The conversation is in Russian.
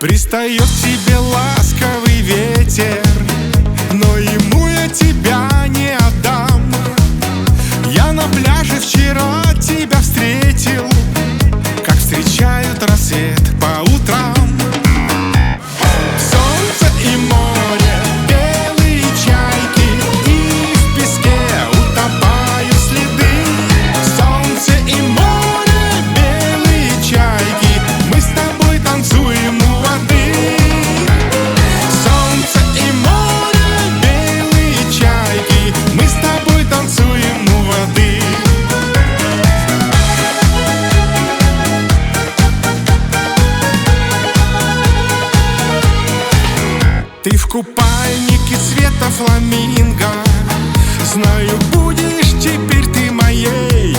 Пристает к тебе ласковый ветер, но ему я тебя не отдам. Я на пляже вчера тебя встретил, как встречают рассвет по утрам. Солнце и море, белые чайки, и в песке утопают следы. Солнце и море, белые чайки, мы с тобой танцуем у воды. Солнце и море, белые чайки, мы с тобой танцуем у воды. Ты в купальнике цвета фламинго, знаю, будешь теперь ты моей.